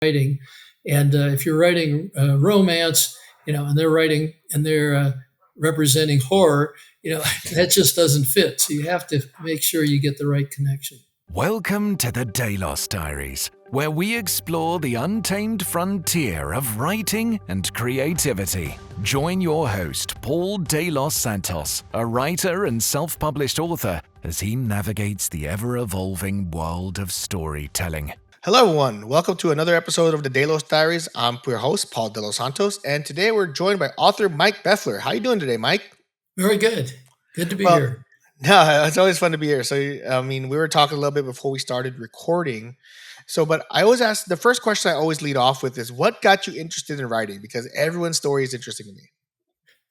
writing. And if you're writing romance, and they're representing horror, that just doesn't fit. So you have to make sure you get the right connection. Welcome to the Delos Diaries, where we explore the untamed frontier of writing and creativity. Join your host, Paul Delos Santos, a writer and self-published author, as he navigates the ever-evolving world of storytelling. Hello, everyone. Welcome to another episode of the Delos Diaries. I'm your host, Paul Delos Santos, and today we're joined by author Mike Befeler. How are you doing today, Mike? Very good. Good to be here. No, it's always fun to be here. So, we were talking a little bit before we started recording. But I always ask, the first question I always lead off with is, what got you interested in writing? Because everyone's story is interesting to me.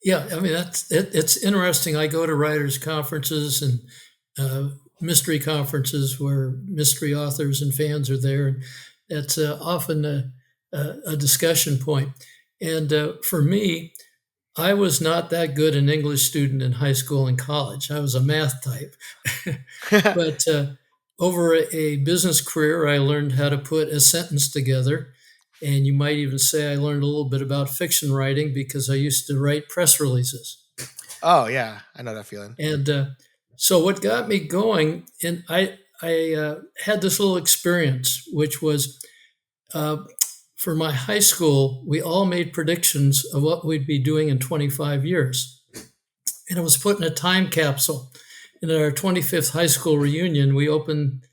Yeah, it's interesting. I go to writers' conferences and mystery conferences where mystery authors and fans are there, and that's often a discussion point. And for me, I was not that good an English student in high school and college. I was a math type. But over a business career, I learned how to put a sentence together. And you might even say I learned a little bit about fiction writing because I used to write press releases. Oh, yeah. I know that feeling. And so what got me going, and I had this little experience, which was for my high school, we all made predictions of what we'd be doing in 25 years. And it was put in a time capsule. And at our 25th high school reunion, we opened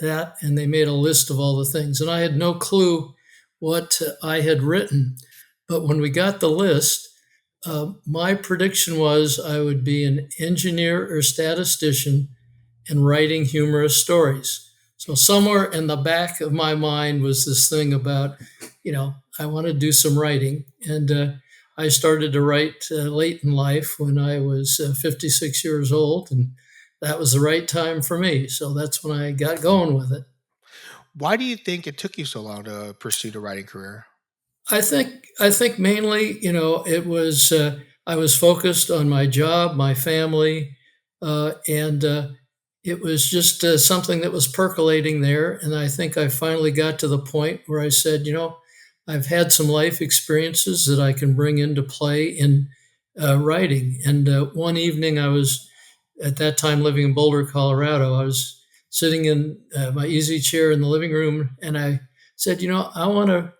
that and they made a list of all the things. And I had no clue what I had written. But when we got the list, my prediction was I would be an engineer or statistician and writing humorous stories. So somewhere in the back of my mind was this thing about, I want to do some writing. And I started to write late in life when I was 56 years old, and that was the right time for me. So that's when I got going with it. Why do you think it took you so long to pursue the writing career? I think mainly, it was I was focused on my job, my family, and it was just something that was percolating there. And I think I finally got to the point where I said, I've had some life experiences that I can bring into play in writing. And one evening, I was at that time living in Boulder, Colorado. I was sitting in my easy chair in the living room, and I said, I want to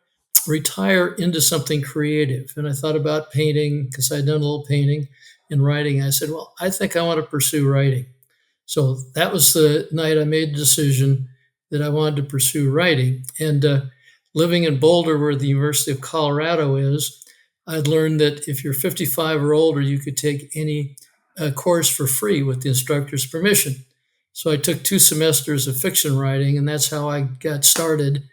retire into something creative. And I thought about painting because I'd done a little painting and writing. I said, well, I think I want to pursue writing. So that was the night I made the decision that I wanted to pursue writing. And living in Boulder, where the University of Colorado is, I'd learned that if you're 55 or older, you could take any course for free with the instructor's permission. So I took 2 semesters of fiction writing, and that's how I got started.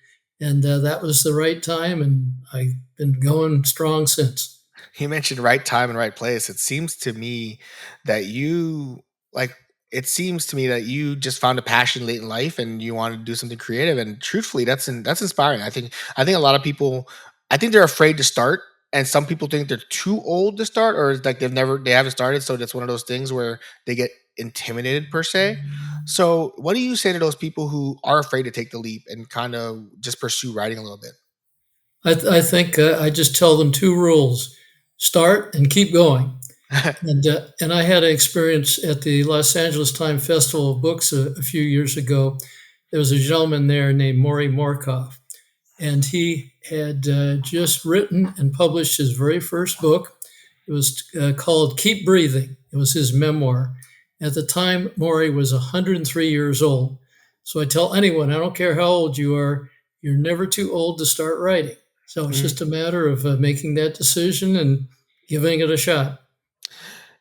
And that was the right time, and I've been going strong since. You mentioned right time and right place. It seems to me that you just found a passion late in life and you wanted to do something creative. And truthfully, that's inspiring. I think a lot of people, I think they're afraid to start, and some people think they're too old to start, or it's like they haven't started. So that's one of those things where they get intimidated per se. So what do you say to those people who are afraid to take the leap and kind of just pursue writing a little bit? I think I just tell them 2 rules: start and keep going. And I had an experience at the Los Angeles Times Festival of Books a few years ago. There was a gentleman there named Maury Morkoff, and he had just written and published his very first book. It was called Keep Breathing. It was his memoir. At the time, Maury was 103 years old. So I tell anyone, I don't care how old you are, you're never too old to start writing. So it's just a matter of making that decision and giving it a shot.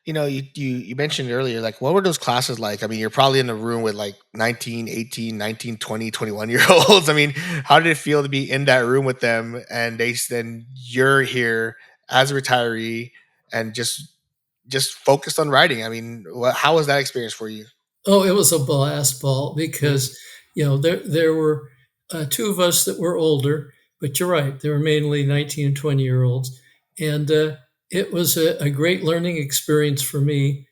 You mentioned earlier, like, what were those classes like? I mean, you're probably in a room with like 19, 18, 19, 20, 21 year olds. I mean, how did it feel to be in that room with them, and then you're here as a retiree and just focused on writing? I mean, how was that experience for you? Oh, it was a blast ball Mhm. because, there were 2 of us that were older, but you're right, they were mainly 19 and 20-year-olds. And it was a great learning experience for me,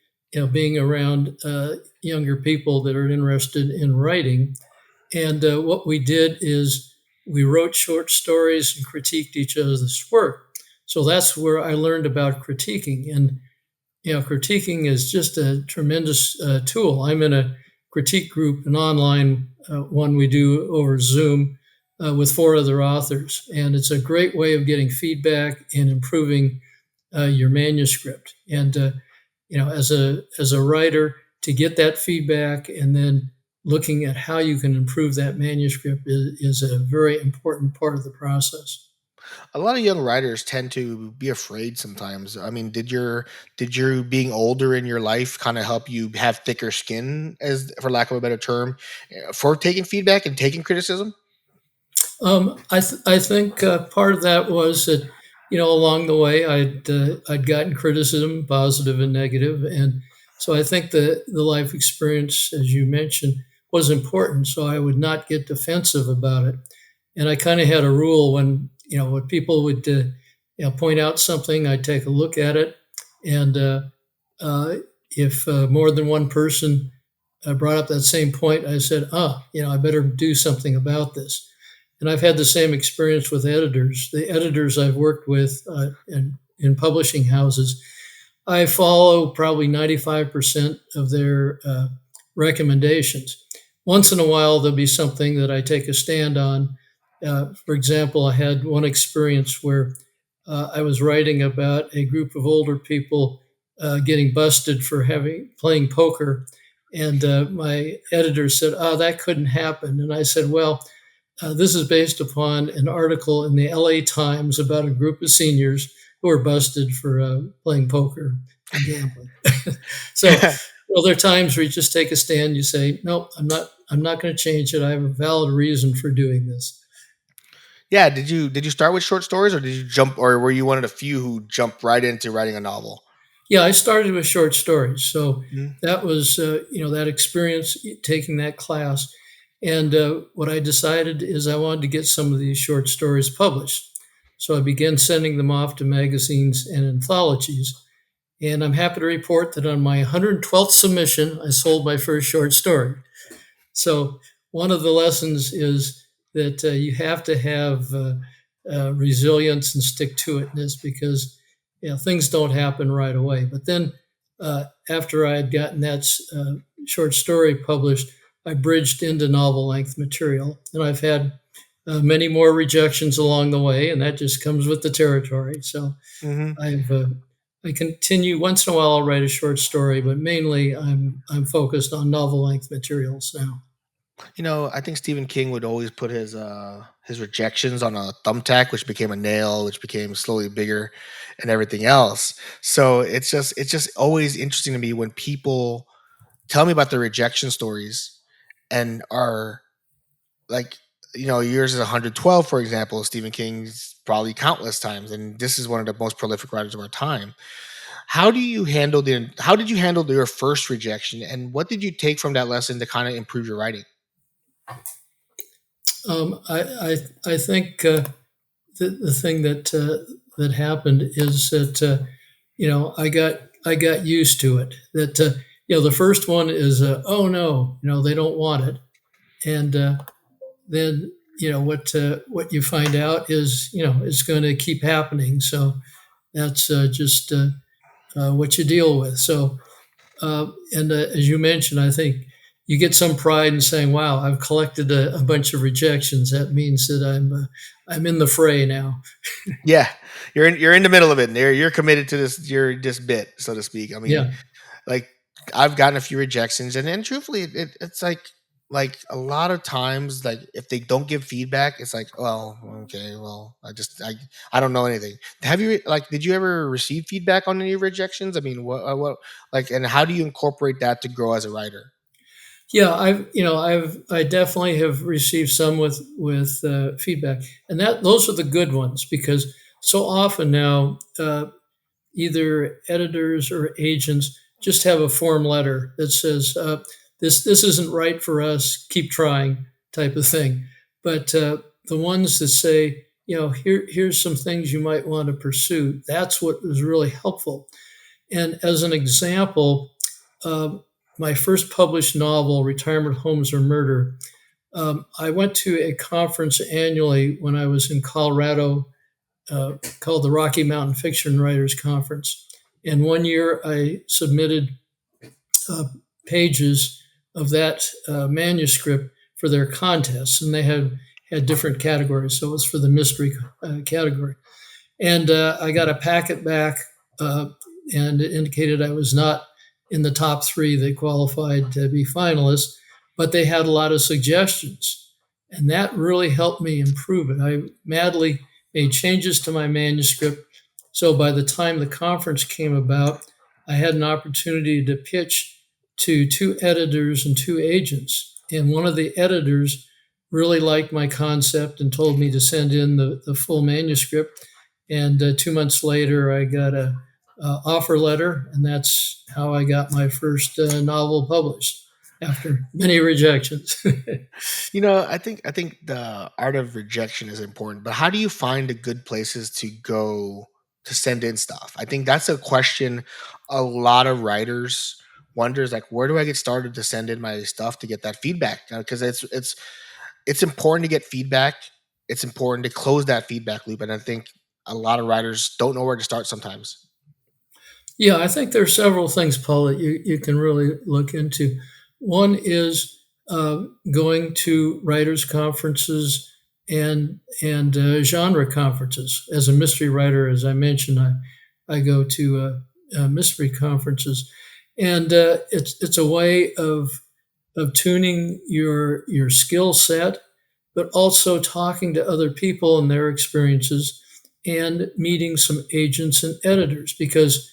being around younger people that are interested in writing. And what we did is we wrote short stories and critiqued each other's work. So that's where I learned about critiquing. And critiquing is just a tremendous tool. I'm in a critique group, an online one we do over Zoom with four other authors, and it's a great way of getting feedback and improving your manuscript. And as a writer, to get that feedback and then looking at how you can improve that manuscript is a very important part of the process. A lot of young writers tend to be afraid sometimes. I mean, did your being older in your life kind of help you have thicker skin, as for lack of a better term, for taking feedback and taking criticism? I think part of that was that along the way I'd gotten criticism, positive and negative, and so I think the life experience, as you mentioned, was important. So I would not get defensive about it, and I kind of had a rule when people would point out something, I'd take a look at it, and uh, if more than one person brought up that same point, I said, I better do something about this. And I've had the same experience with editors. The editors I've worked with in publishing houses, I follow probably 95% of their recommendations. Once in a while, there'll be something that I take a stand on. For example, I had one experience where I was writing about a group of older people getting busted for having playing poker, and my editor said, "Oh, that couldn't happen." And I said, "Well, this is based upon an article in the LA Times about a group of seniors who were busted for playing poker and gambling." So, there are times where you just take a stand. You say, "No, I'm not going to change it. I have a valid reason for doing this." Yeah, did you start with short stories, or did you jump, or were you one of the few who jumped right into writing a novel? Yeah, I started with short stories. So Mhm. that was, that experience taking that class. And what I decided is I wanted to get some of these short stories published. So I began sending them off to magazines and anthologies. And I'm happy to report that on my 112th submission, I sold my first short story. So one of the lessons is that you have to have resilience and stick to itness because things don't happen right away. But then after I had gotten that short story published, I bridged into novel length material, and I've had many more rejections along the way, and that just comes with the territory. So Mhm. I've I continue once in a while. I'll write a short story, but mainly I'm focused on novel length materials now. I think Stephen King would always put his rejections on a thumbtack, which became a nail, which became slowly bigger, and everything else. So it's just always interesting to me when people tell me about their rejection stories and are like, yours is 112, for example. Stephen King's probably countless times, and this is one of the most prolific writers of our time. How did you handle your first rejection, and what did you take from that lesson to kind of improve your writing? I think the thing that happened is that I got used to it. That the first one is oh no, they don't want it, and then what you find out is it's going to keep happening. So that's just what you deal with. So and as you mentioned, I think you get some pride in saying, "Wow, I've collected a bunch of rejections. That means that I'm in the fray now." Yeah, you're in the middle of it, and you're committed to this bit, so to speak. I mean, Yeah, like, I've gotten a few rejections, and then truthfully, it's like a lot of times, like, if they don't give feedback, it's like, well, okay, well, I don't know anything. Did you ever receive feedback on any rejections? I mean, what like, and how do you incorporate that to grow as a writer? yeah. I definitely have received some with feedback, and that those are the good ones because so often now either editors or agents just have a form letter that says this isn't right for us. Keep trying, type of thing. But the ones that say here's some things you might want to pursue. That's what was really helpful. And as an example, uh, my first published novel, Retirement Homes or Murder, I went to a conference annually when I was in Colorado called the Rocky Mountain Fiction Writers Conference. And one year I submitted uh, pages of that manuscript for their contests, and they had different categories. So it was for the mystery category. And I got a packet back, and it indicated I was not in the top three that qualified to be finalists, but they had a lot of suggestions. And that really helped me improve it. I madly made changes to my manuscript. So by the time the conference came about, I had an opportunity to pitch to two editors and two agents. And one of the editors really liked my concept and told me to send in the full manuscript. And 2 months later, I got a offer letter, and that's how I got my first novel published after many rejections. I think the art of rejection is important, but how do you find the good places to go to send in stuff? I think that's a question a lot of writers wonders, like, where do I get started to send in my stuff to get that feedback? Because it's important to get feedback. It's important to close that feedback loop, and I think a lot of writers don't know where to start sometimes. Yeah, I think there are several things, Paul, that you can really look into. One is going to writers' conferences and genre conferences. As a mystery writer, as I mentioned, I go to mystery conferences, and it's a way of tuning your skill set, but also talking to other people and their experiences, and meeting some agents and editors because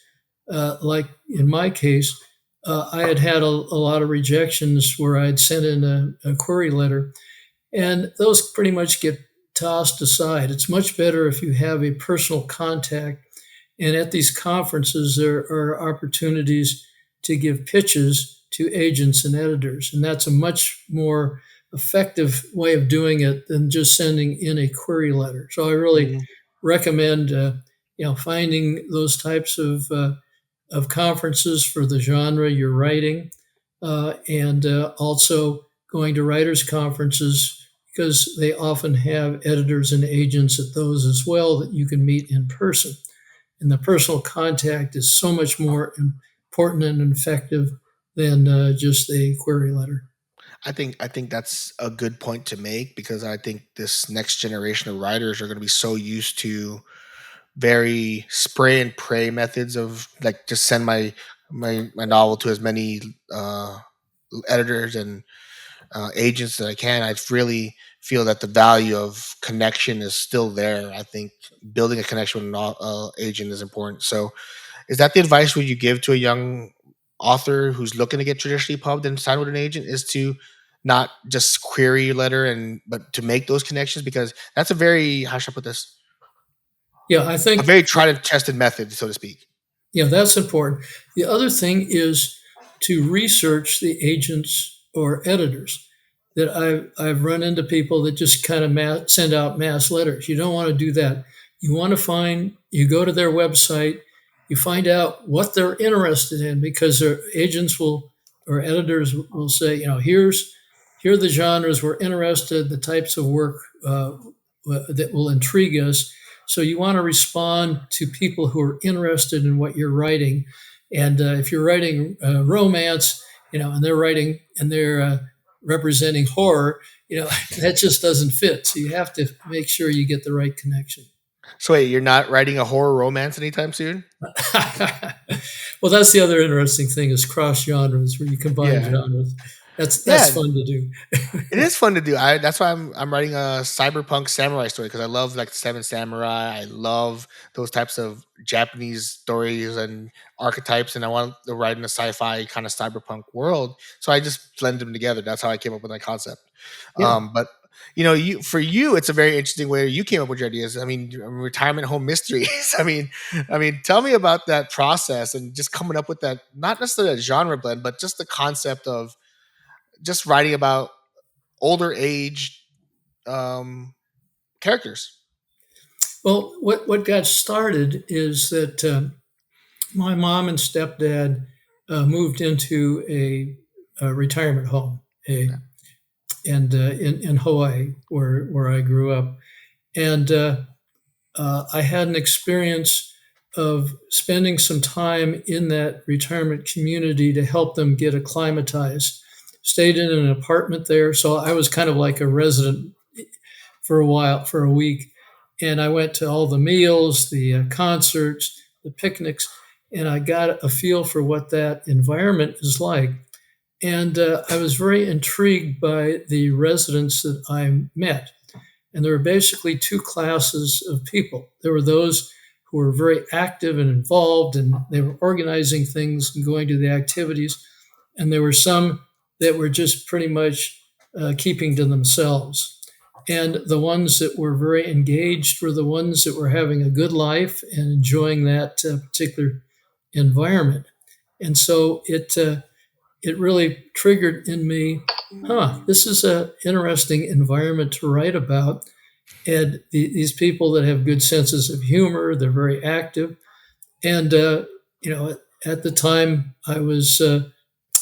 like in my case, I had a lot of rejections where I'd sent in a query letter, and those pretty much get tossed aside. It's much better if you have a personal contact. And at these conferences, there are opportunities to give pitches to agents and editors. And that's a much more effective way of doing it than just sending in a query letter. So I really Mhm. recommend finding those types of conferences for the genre you're writing, and also going to writers' conferences because they often have editors and agents at those as well that you can meet in person. And the personal contact is so much more important and effective than just a query letter. I think that's a good point to make because I think this next generation of writers are going to be so used to very spray and pray methods of, like, just send my novel to as many uh, editors and agents that I can. I really feel that the value of connection is still there. I think building a connection with an agent is important. So, is that the advice would you give to a young author who's looking to get traditionally pubbed and sign with an agent, is to not just query your letter and but to make those connections, because that's a very, how should I put this, Yeah, I a think very tried and tested method, so to speak. Yeah, that's important. The other thing is to research the agents or editors. That I've run into people that just kind of send out mass letters. You don't want to do that. You go to their website, you find out what they're interested in because their agents will or editors will say, here are the genres we're interested, the types of work that will intrigue us. So you want to respond to people who are interested in what you're writing. And if you're writing romance, and they're representing horror, that just doesn't fit. So you have to make sure you get the right connection. So wait, you're not writing a horror romance anytime soon? Well, that's the other interesting thing is cross genres where you combine Yeah. genres. That's Yeah, fun to do. it is fun to do. That's why I'm writing a cyberpunk samurai story, because I love, like, Seven Samurai. I love those types of Japanese stories and archetypes, and I want to write in a sci-fi kind of cyberpunk world. So I just blend them together. That's how I came up with my concept. Yeah. But for you, it's a very interesting way you came up with your ideas. I mean, retirement home mysteries. I mean, tell me about that process and just coming up with that, not necessarily a genre blend, but just the concept of just writing about older age um, characters. Well, what got started is that my mom and stepdad moved into a retirement home, a Yeah. and in Hawaii, where I grew up. And I had an experience of spending some time in that retirement community to help them get acclimatized. Stayed in an apartment there, so I was kind of like a resident for a while, for a week. And I went to all the meals, the concerts, the picnics, and I got a feel for what that environment is like. And I was very intrigued by the residents that I met. And there were basically two classes of people. There were those who were very active and involved, and they were organizing things and going to the activities. And there were some that were just pretty much keeping to themselves. And the ones that were very engaged were the ones that were having a good life and enjoying that particular environment. And so it really triggered in me, this is an interesting environment to write about. And these people that have good senses of humor, they're very active. And, at the time I was,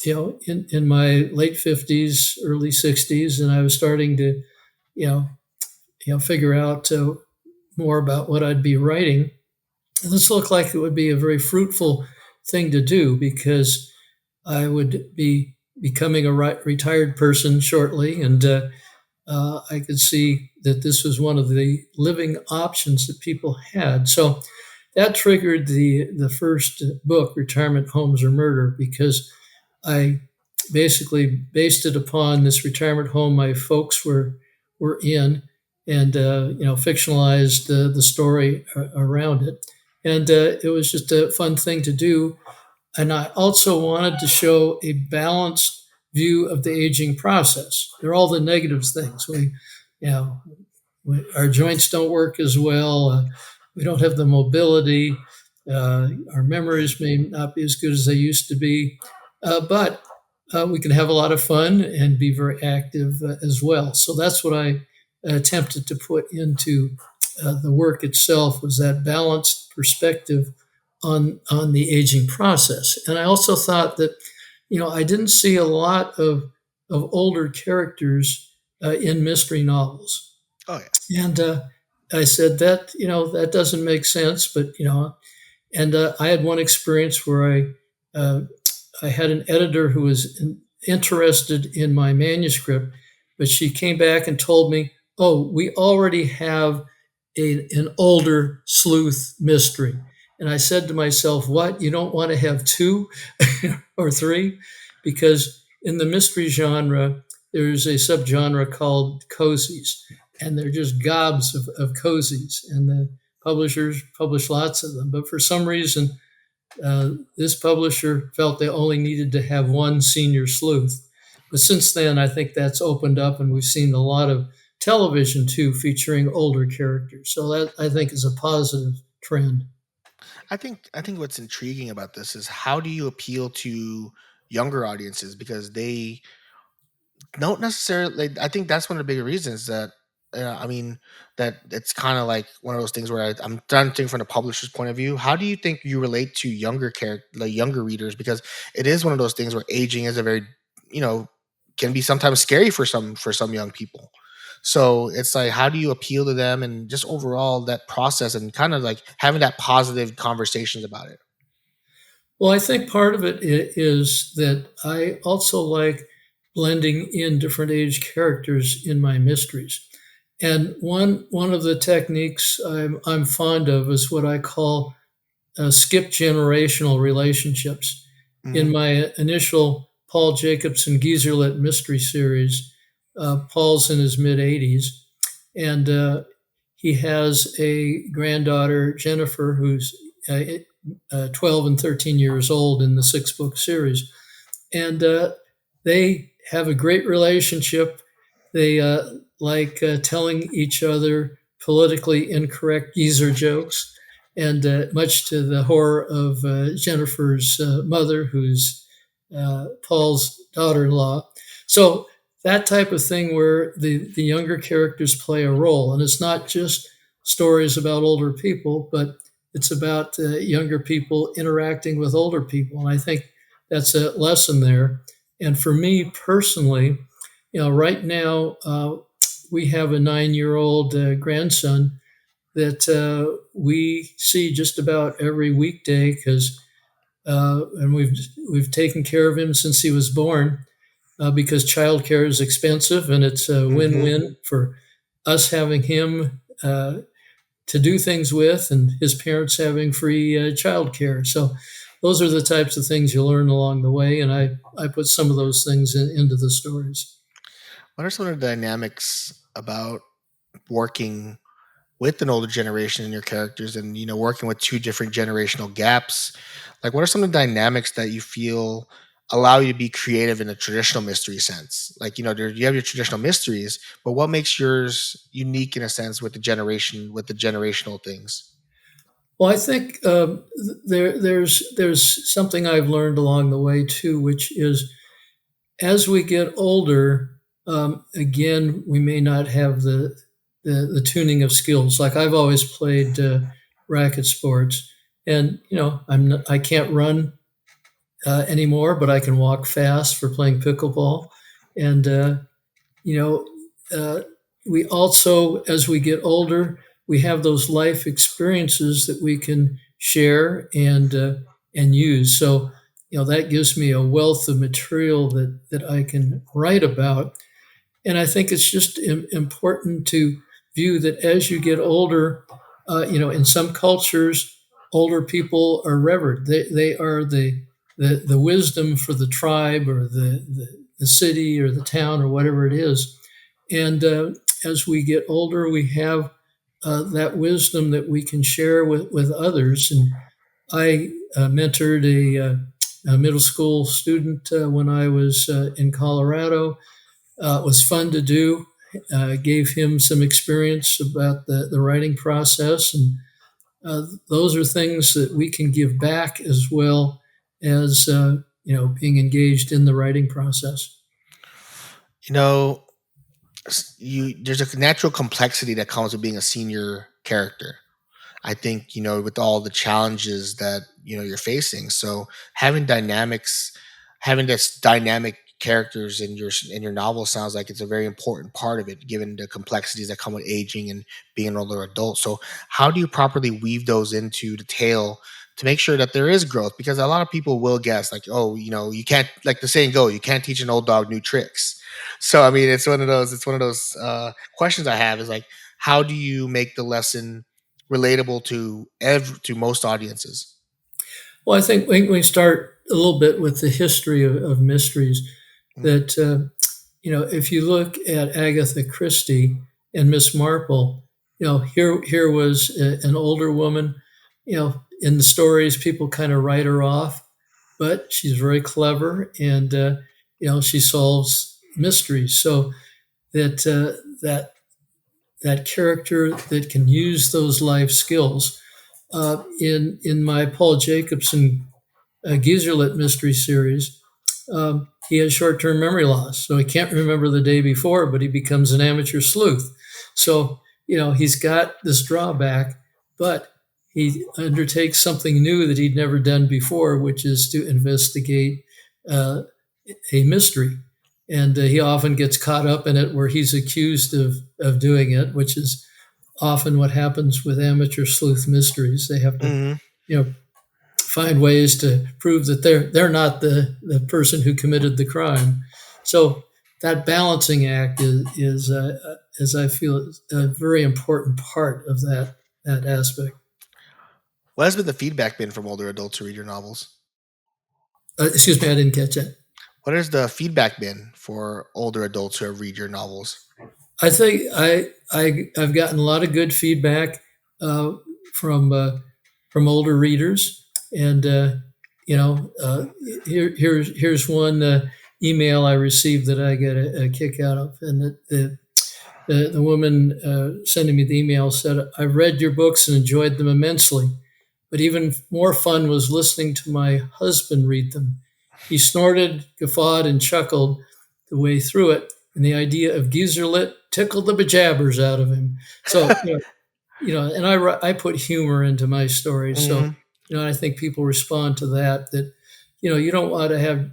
in my late 50s, early 60s, and I was starting to, you know, figure out more about what I'd be writing. And this looked like it would be a very fruitful thing to do because I would be becoming a retired person shortly, and I could see that this was one of the living options that people had. So that triggered the first book, Retirement Homes or Murder, because I basically based it upon this retirement home my folks were in, and fictionalized the story around it, and it was just a fun thing to do. And I also wanted to show a balanced view of the aging process. There are all the negative things. You know, our joints don't work as well. We don't have the mobility. Our memories may not be as good as they used to be, but we can have a lot of fun and be very active as well. So that's what I attempted to put into the work itself, was that balanced perspective on the aging process. And I also thought that, I didn't see a lot of older characters in mystery novels. Oh yeah. And I said that, that doesn't make sense, but, and I had one experience where I had an editor who was interested in my manuscript, but she came back and told me, "Oh, we already have an older sleuth mystery." And I said to myself, "What? You don't want to have two or three?" Because in the mystery genre, there's a subgenre called cozies, and they're just gobs of cozies, and the publishers publish lots of them. But for some reason, this publisher felt they only needed to have one senior sleuth. But since then, I think that's opened up, and we've seen a lot of television too featuring older characters. So that, I think, is a positive trend. I think what's intriguing about this is how do you appeal to younger audiences because they don't necessarily. I think that's one of the bigger reasons that. I mean, that it's kind of like one of those things where I'm trying to think from the publisher's point of view. How do you think you relate to younger character, like younger readers? Because it is one of those things where aging is a very, you know, can be sometimes scary for some young people. So it's like, how do you appeal to them, and just overall that process, and kind of like having that positive conversations about it. Well, I think part of it is that I also like blending in different age characters in my mysteries. And one of the techniques I'm fond of is what I call skip generational relationships. In Mhm. my initial Paul Jacobson Geeserlet mystery series, Paul's in his mid 80s, and he has a granddaughter, Jennifer, who's 12 and 13 years old in the 6 book series. And they have a great relationship. They like telling each other politically incorrect geezer jokes, and much to the horror of Jennifer's mother, who's Paul's daughter in law. So, that type of thing where the younger characters play a role. And it's not just stories about older people, but it's about younger people interacting with older people. And I think that's a lesson there. And for me personally, right now we have a 9-year old grandson that we see just about every weekday because and we've taken care of him since he was born because childcare is expensive, and it's a Hmm. win-win for us having him to do things with, and his parents having free childcare. So those are the types of things you learn along the way, and I put some of those things into the stories. What are some of the dynamics about working with an older generation in your characters, and working with two different generational gaps? Like, what are some of the dynamics that you feel allow you to be creative in a traditional mystery sense? Like, you have your traditional mysteries, but what makes yours unique in a sense with the generational things? Well, I think there's something I've learned along the way too, which is as we get older, again, we may not have the tuning of skills. Like I've always played racket sports, and I can't run anymore, but I can walk fast for playing pickleball, and you know, uh, we also, as we get older, we have those life experiences that we can share and use. So, that gives me a wealth of material that I can write about. And I think it's just important to view that as you get older, in some cultures, older people are revered. They are the wisdom for the tribe or the city or the town or whatever it is. And as we get older, we have that wisdom that we can share with others. And I mentored a middle school student when I was in Colorado. It was fun to do. Gave him some experience about the writing process, and those are things that we can give back as well as being engaged in the writing process. You know, there's a natural complexity that comes with being a senior character. I think, with all the challenges that, you're facing. So having this dynamic characters in your novel sounds like it's a very important part of it, given the complexities that come with aging and being an older adult. So how do you properly weave those into the tale to make sure that there is growth? Because a lot of people will guess like, oh, you can't, like the saying go, you can't teach an old dog new tricks. So I mean, it's one of those questions I have is like, how do you make the lesson relatable to most audiences? Well, I think we start a little bit with the history of mysteries. Mhm. That if you look at Agatha Christie and Miss Marple, here was an older woman. In the stories, people kind of write her off, but she's very clever, and she solves mysteries. So that character that can use those life skills. In my Paul Jacobson Giezerlet mystery series, he has short-term memory loss, so he can't remember the day before, but he becomes an amateur sleuth. So he's got this drawback, but he undertakes something new that he'd never done before, which is to investigate uh, a mystery. And he often gets caught up in it where he's accused of doing it, which is often what happens with amateur sleuth mysteries. They have to, Mhm. you know, find ways to prove that they're not the person who committed the crime. So that balancing act is as I feel, a very important part of that aspect. What has been the feedback been from older adults who read your novels? Excuse me, I didn't catch it. What has the feedback been for older adults who have read your novels? I think I've gotten a lot of good feedback uh, from uh, from older readers, and you know, uh, here's one email I received that I get a kick out of, and the woman sending me the email said, "I've read your books and enjoyed them immensely, but even more fun was listening to my husband read them. He snorted, guffawed, and chuckled the way through it, and the idea of Giezerlit tickled the bejabbers out of him." So, and I put humor into my stories. So, Mhm. I think people respond to that, you don't want to have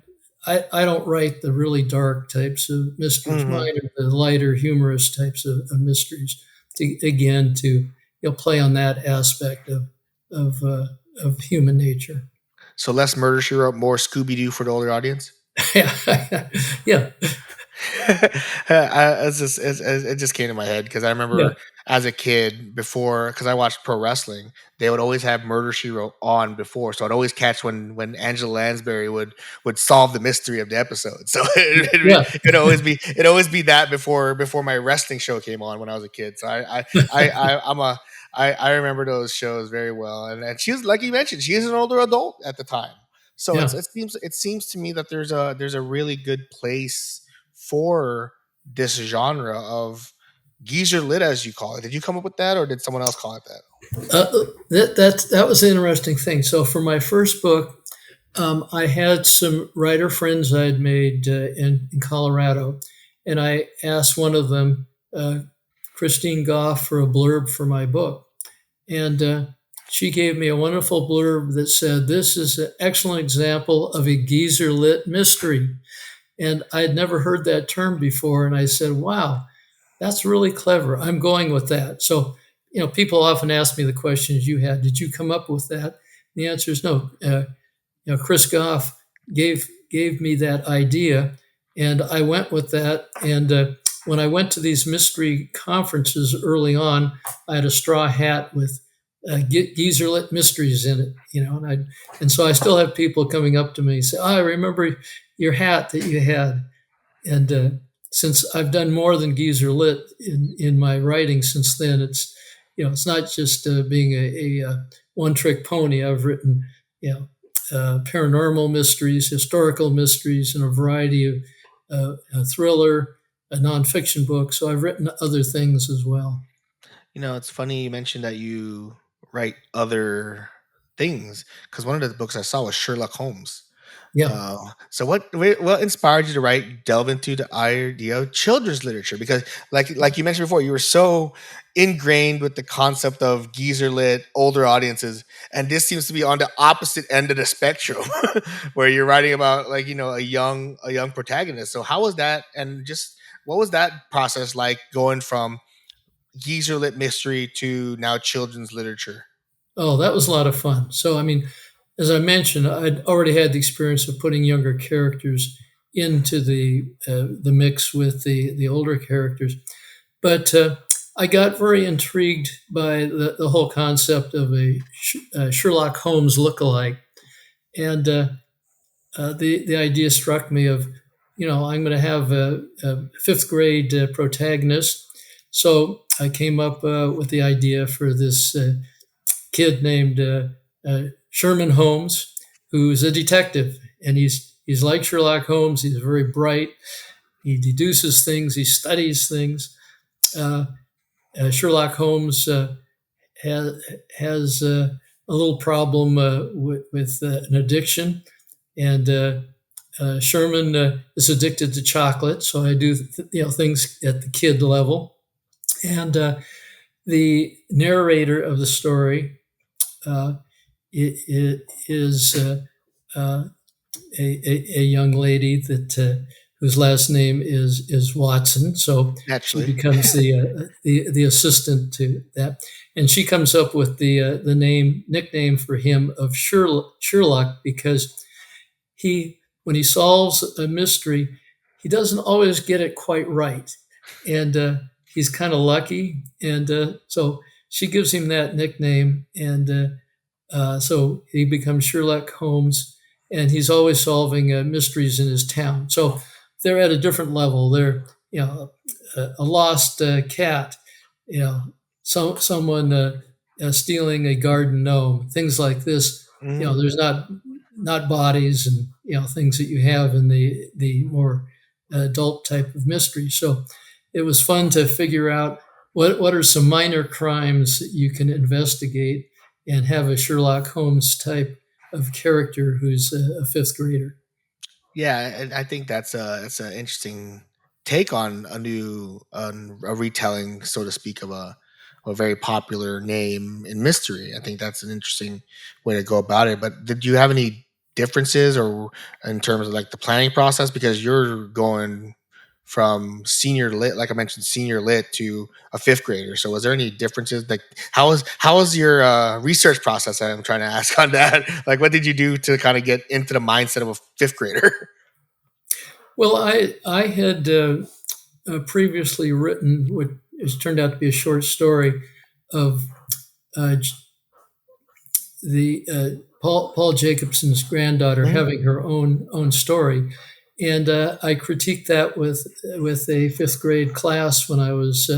I don't write the really dark types of mysteries. Mhm. Mine are the lighter, humorous types of mysteries. To play on that aspect of uh, of human nature. So less Murder She Wrote, more Scooby Doo for the older audience. Yeah, yeah, It just came to my head because I yeah, remember as a kid before, because I watched pro wrestling, they would always have Murder She Wrote on before, so I'd always catch when Angela Lansbury would solve the mystery of the episode. So yeah, it'd always be that before my wrestling show came on when I was a kid. So I'm a I remember those shows very well, and she was like you mentioned, she is an older adult at the time. So yeah. it seems to me that there's a really good place for this genre of geezer lit, as you call it. Did you come up with that, or did someone else call it that? That was an interesting thing. So for my first book, I had some writer friends I'd made in Colorado, and I asked one of them, Christine Goff, for a blurb for my book. And she gave me a wonderful blurb that said, "This is an excellent example of a geezer lit mystery." And I'd never heard that term before. And I said, "Wow, that's really clever. I'm going with that." So, people often ask me the questions you had. Did you come up with that? The answer is no. Chris Goff gave me that idea, and I went with that. And when I went to these mystery conferences early on, I had a straw hat with geezer lit mysteries in it, and so I still have people coming up to me and say, "Oh, I remember your hat that you had." And since I've done more than geezer lit in my writing since then, it's not just being a one trick pony. I've written you know paranormal mysteries, historical mysteries, and a variety of a thriller, a nonfiction book. So I've written other things as well. It's funny you mentioned that you write other things because one of the books I saw was Sherlock Holmes. Yeah. So what inspired you to delve into the idea of children's literature? Because like you mentioned before, you were so ingrained with the concept of geezer lit older audiences, and this seems to be on the opposite end of the spectrum, where you're writing about a young protagonist. So how was that, and just what was that process like going from geezer lit mystery to now children's literature? Oh, that was a lot of fun. So, I mean, as I mentioned, I'd already had the experience of putting younger characters into the mix with the older characters. But I got very intrigued by the whole concept of a Sherlock Holmes lookalike, and the idea struck me of, I'm going to have a fifth grade protagonist. So I came up with the idea for this kid named Sherman Holmes, who's a detective, and he's like Sherlock Holmes. He's very bright. He deduces things. He studies things. Uh, Sherlock Holmes has a little problem with an addiction, and Sherman is addicted to chocolate. So I do things at the kid level, and the narrator of the story uh, it is uh, a young lady that whose last name is Watson. So she Naturally. becomes the assistant to that, and she comes up with the nickname for him of Sherlock because when he solves a mystery, he doesn't always get it quite right, and he's kind of lucky, and so she gives him that nickname, and so he becomes Sherlock Holmes, and he's always solving mysteries in his town. So they're at a different level. They're a lost cat, someone stealing a garden gnome, things like this. Mhm. There's not bodies and things that you have in the more adult type of mystery. So it was fun to figure out what are some minor crimes that you can investigate and have a Sherlock Holmes type of character who's a fifth grader. Yeah, and I think that's an interesting take on a retelling, so to speak, of a very popular name in mystery. I think that's an interesting way to go about it. But did you have any differences or in terms of like the planning process because you're going from senior lit, like I mentioned, senior lit to a fifth grader. So was there any differences? Like how was your research process? I'm trying to ask on that. Like what did you do to kind of get into the mindset of a fifth grader? Well, I had previously written what has turned out to be a short story of uh, the Paul Jacobson's granddaughter Mhm. having her own story, and I critiqued that with a fifth grade class when I was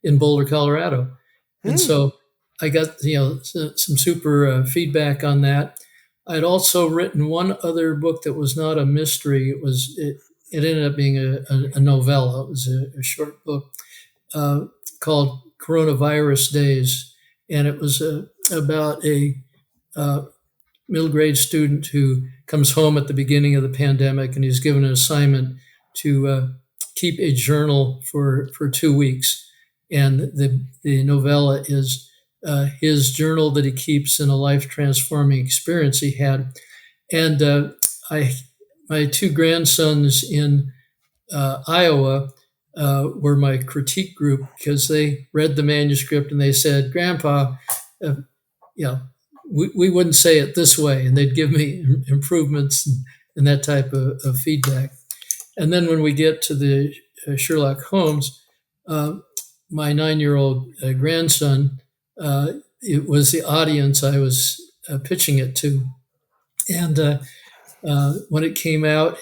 in Boulder, Colorado, and Hmm. so I got some super feedback on that. I'd also written one other book that was not a mystery. It ended up being a novella. It was a short book uh, called Coronavirus Days, and it was about a uh, middle grade student who comes home at the beginning of the pandemic, and he's given an assignment to keep a journal for 2 weeks. And the novella is his journal that he keeps in a life transforming experience he had. And I, my two grandsons in Iowa were my critique group because they read the manuscript and they said, "Grandpa, uh, you know, we wouldn't say it this way," and they'd give me improvements and that type of feedback. And then when we get to the Sherlock Holmes, uh, my 9-year-old grandson, it was the audience I was pitching it to, and when it came out,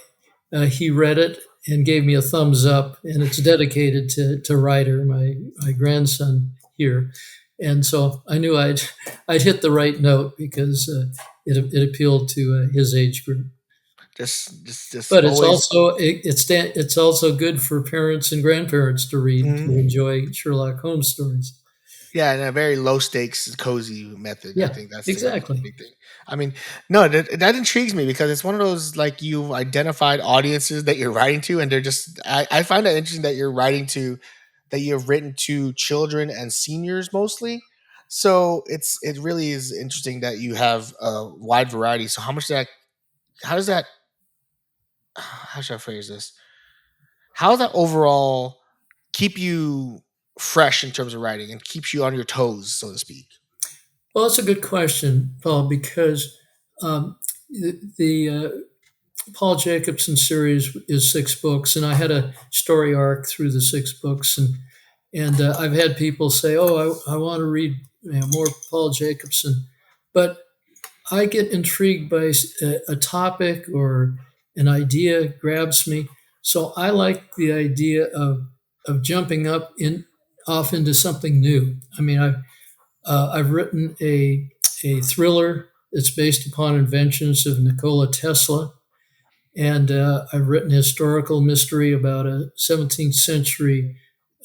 he read it and gave me a thumbs up, and it's dedicated to Ryder, my grandson here. And so I knew I'd hit the right note because it appealed to his age group. Just But it's always. also it's also good for parents and grandparents to read to Mhm. enjoy Sherlock Holmes stories. Yeah, and a very low stakes, cozy method. I Yeah, think that's the exactly. big thing. I mean, no, that intrigues me because it's one of those like you've identified audiences that you're writing to, and they're just. I find that interesting that you're writing to, that you have written to children and seniors mostly. So it really is interesting that you have a wide variety. So how does that how should I phrase this? How does that overall keep you fresh in terms of writing and keeps you on your toes, so to speak? Well, that's a good question, Paul, because the Paul Jacobson series is 6 books, and I had a story arc through the 6 books, and I've had people say, "Oh, I want to read more Paul Jacobson," but I get intrigued by a topic or an idea grabs me, so I like the idea of jumping up in off into something new. I mean, I've written a thriller that's based upon inventions of Nikola Tesla, and I've written a historical mystery about a 17th century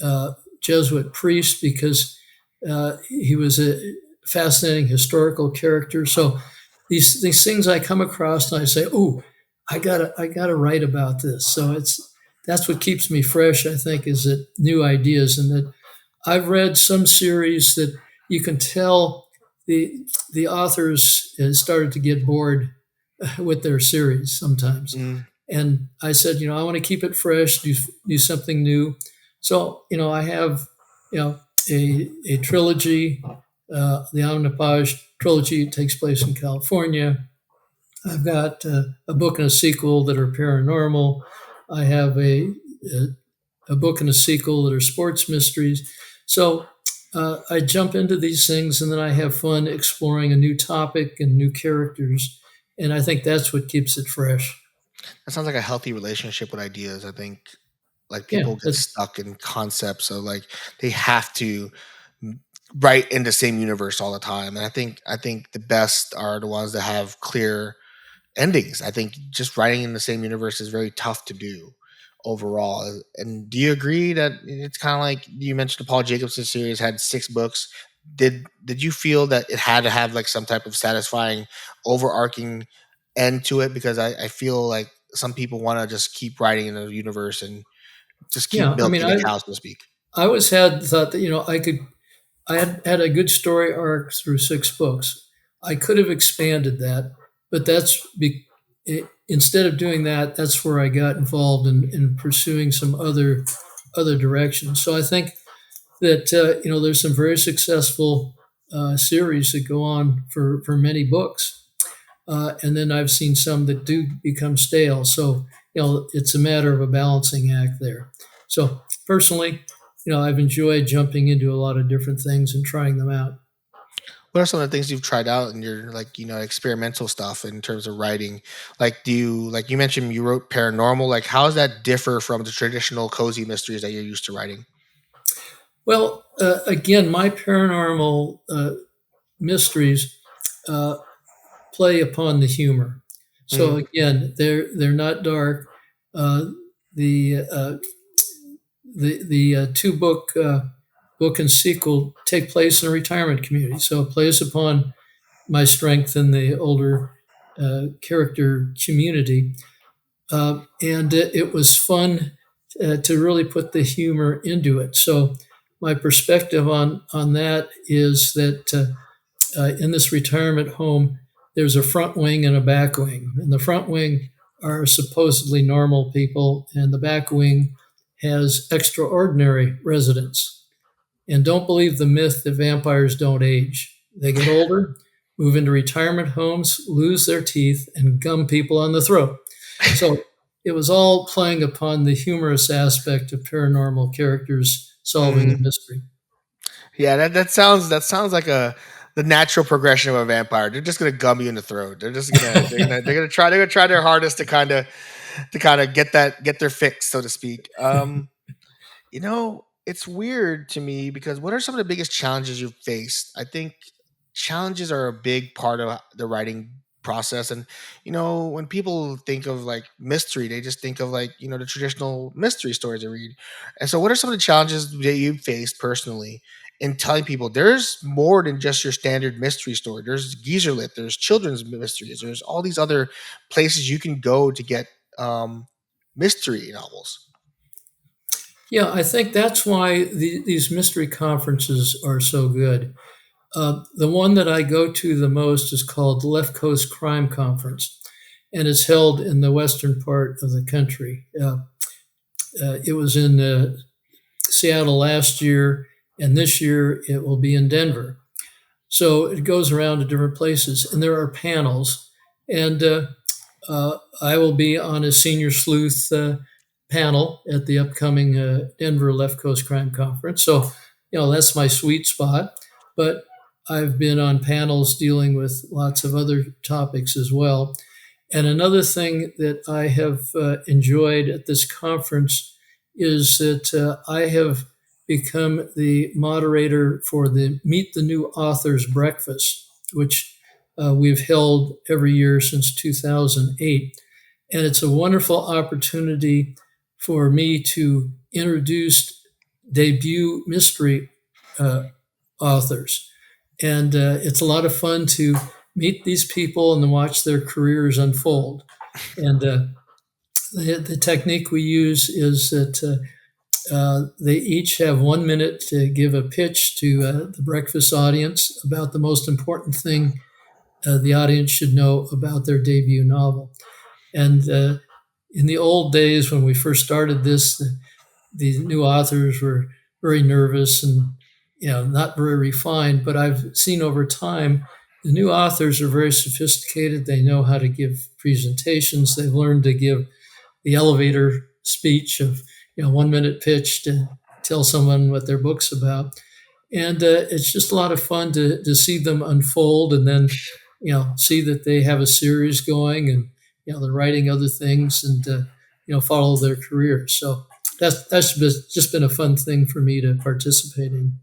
uh, Jesuit priest because he was a fascinating historical character. So these things I come across and I say, "Oh, I gotta write about this." So that's what keeps me fresh. I think is that new ideas, and that I've read some series that you can tell the the authors started to get bored with their series sometimes. Mm. And I said, I want to keep it fresh, do something new. So, I have, a trilogy, the Omnipage trilogy takes place in California. I've got a book and a sequel that are paranormal. I have a book and a sequel that are sports mysteries. So I jump into these things and then I have fun exploring a new topic and new characters. And I think that's what keeps it fresh. That sounds like a healthy relationship with ideas. I think like Yeah, people get that's stuck in concepts of like they have to m- write in the same universe all the time. And I think the best are the ones that have clear endings. I think just writing in the same universe is very tough to do overall. And do you agree that it's kind of like you mentioned the Paul Jacobson series had 6 books? Did you feel that it had to have like some type of satisfying overarching end to it? Because I feel like some people want to just keep writing in the universe and just keep yeah. I mean, milking the cow, so to speak. I always had thought that I had a good story arc through 6 books. I could have expanded that, but instead of doing that, that's where I got involved in pursuing some other directions. So I think that there's some very successful series that go on for many books, and then I've seen some that do become stale. So it's a matter of a balancing act there. So personally, I've enjoyed jumping into a lot of different things and trying them out. What are some of the things you've tried out in your like experimental stuff in terms of writing? Like, do you like you mentioned you wrote paranormal? Like, how does that differ from the traditional cozy mysteries that you're used to writing? Well, again, my paranormal mysteries uh, play upon the humor. So Mm. again, they're not dark. Uh, the uh, the two book and sequel take place in a retirement community, so it plays upon my strength in the older character community, and it was fun to really put the humor into it. So my perspective on that is that in this retirement home, there's a front wing and a back wing. And the front wing are supposedly normal people, and the back wing has extraordinary residents. And don't believe the myth that vampires don't age. They get older, move into retirement homes, lose their teeth, and gum people on the throat. So it was all playing upon the humorous aspect of paranormal characters solving a Mhm. mystery. Yeah, that sounds like a the natural progression of a vampire. They're just gonna gum you in the throat. They're gonna try their hardest to kind of get their fix, so to speak. It's weird to me because what are some of the biggest challenges you've faced? I think challenges are a big part of the writing process. And, when people think of like mystery, they just think of like, the traditional mystery stories they read. And so, what are some of the challenges that you faced personally in telling people there's more than just your standard mystery story? There's geezer lit, there's children's mysteries, there's all these other places you can go to get mystery novels. Yeah, I think that's why these mystery conferences are so good. The one that I go to the most is called the Left Coast Crime Conference, and it's held in the western part of the country. It was in Seattle last year, and this year it will be in Denver. So it goes around to different places, and there are panels. And I will be on a senior sleuth panel at the upcoming Denver Left Coast Crime Conference. So, that's my sweet spot. But I've been on panels dealing with lots of other topics as well. And another thing that I have enjoyed at this conference is that I have become the moderator for the Meet the New Authors Breakfast, which we've held every year since 2008. And it's a wonderful opportunity for me to introduce debut mystery uh, authors. And it's a lot of fun to meet these people and to watch their careers unfold. And the technique we use is that they each have 1 minute to give a pitch to the breakfast audience about the most important thing the audience should know about their debut novel. And in the old days when we first started this, the new authors were very nervous and not very refined. But I've seen over time the new authors are very sophisticated. They know how to give presentations. They've learned to give the elevator speech of 1 minute pitch to tell someone what their book's about. And it's just a lot of fun to see them unfold, and then see that they have a series going, and they're writing other things, and follow their careers. So just been a fun thing for me to participate in.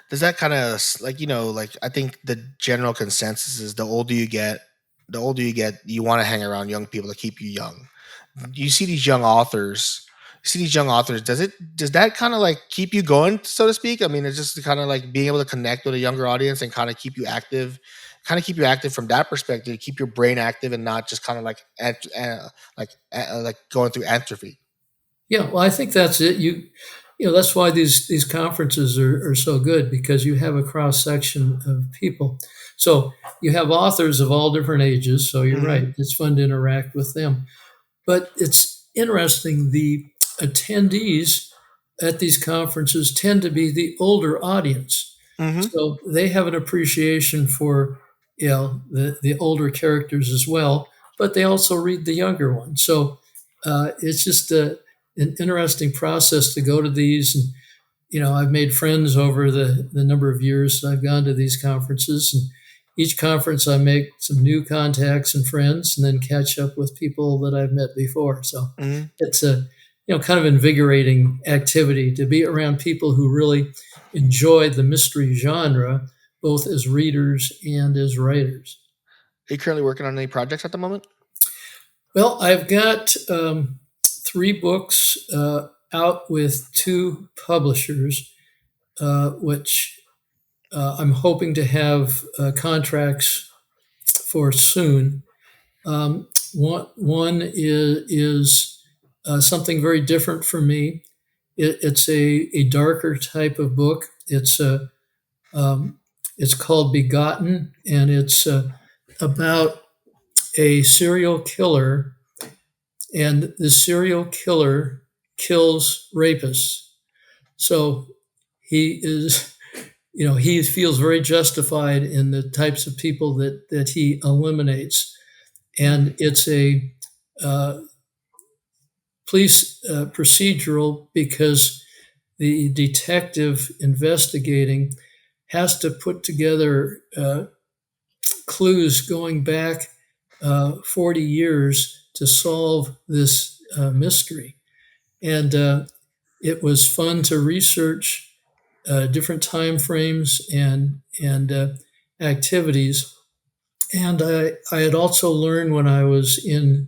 Does that kind of like I think the general consensus is the older you get, you want to hang around young people to keep you young. You see these young authors, does that kind of like keep you going, so to speak? I mean, it's just kind of like being able to connect with a younger audience and kind of keep you active from that perspective, keep your brain active and not just kind of like like going through atrophy. Yeah, well, I think that's it. that's why these conferences are so good, because you have a cross section of people. So you have authors of all different ages. So you're Hmm. right; it's fun to interact with them. But it's interesting. The attendees at these conferences tend to be the older audience, Hmm. so they have an appreciation for the older characters as well. But they also read the younger ones. So it's just an interesting process to go to these. And I've made friends over the number of years I've gone to these conferences. And each conference, I make some new contacts and friends, and then catch up with people that I've met before. So Hmm. it's a kind of invigorating activity to be around people who really enjoy the mystery genre, both as readers and as writers. Are you currently working on any projects at the moment? Well, I've got three books out with two publishers, which I'm hoping to have contracts for soon. One is something very different for me. It's a darker type of book. Um, it's called Begotten, and it's about a serial killer, and the serial killer kills rapists. So he is, he feels very justified in the types of people that he eliminates. And it's a uh, police procedural, because the detective investigating has to put together clues going back 40 years to solve this mystery. And it was fun to research different time frames and activities. And I had also learned when I was in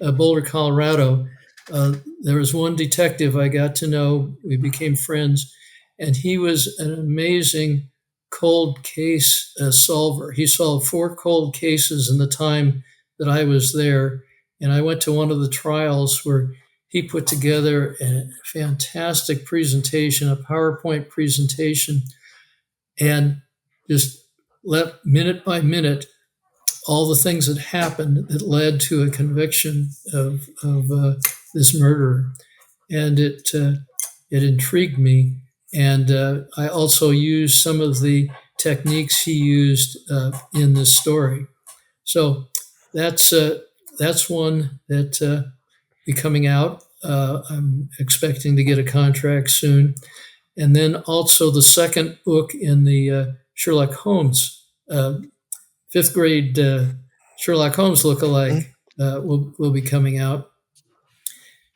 Boulder, Colorado. There was one detective I got to know. We became friends, and he was an amazing cold case solver. He solved four cold cases in the time that I was there. And I went to one of the trials where he put together a fantastic presentation, a PowerPoint presentation, and just let minute by minute all the things that happened that led to a conviction of this murderer. And it intrigued me. And I also used some of the techniques he used in this story. So that's uh, that's one that be coming out. I'm expecting to get a contract soon. And then also the second book in the Sherlock Holmes fifth grade Sherlock Holmes Mhm. lookalike will be coming out.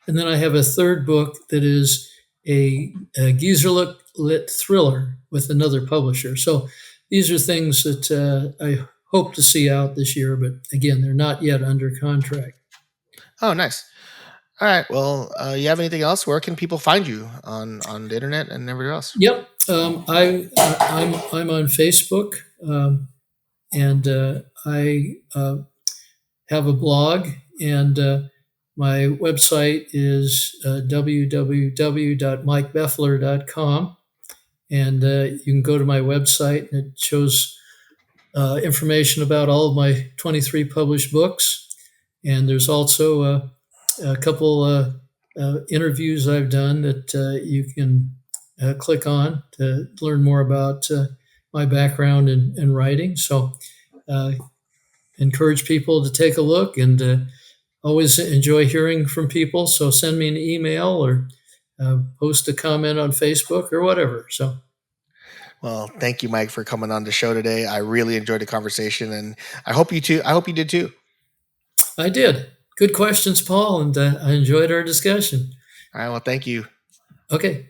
And then I have a third book that is a geezer lit thriller with another publisher. So these are things that I hope to see out this year, but again, they're not yet under contract. Oh, nice. All right. Well, you have anything else? Where can people find you on the internet and everywhere else? Yep, I'm on Facebook, and I have a blog, and my website is www.mikebefeler.com. And you can go to my website, and it shows information about all of my 23 published books. And there's also a couple interviews I've done that you can click on to learn more about my background in writing. So uh, encourage people to take a look, and always enjoy hearing from people. So send me an email, or post a comment on Facebook or whatever. So Well, thank you, Mike, for coming on the show today. I really enjoyed the conversation, and I hope you too. I hope you did too. I did. Good questions, Paul, and I enjoyed our discussion. All right. Well, thank you. Okay.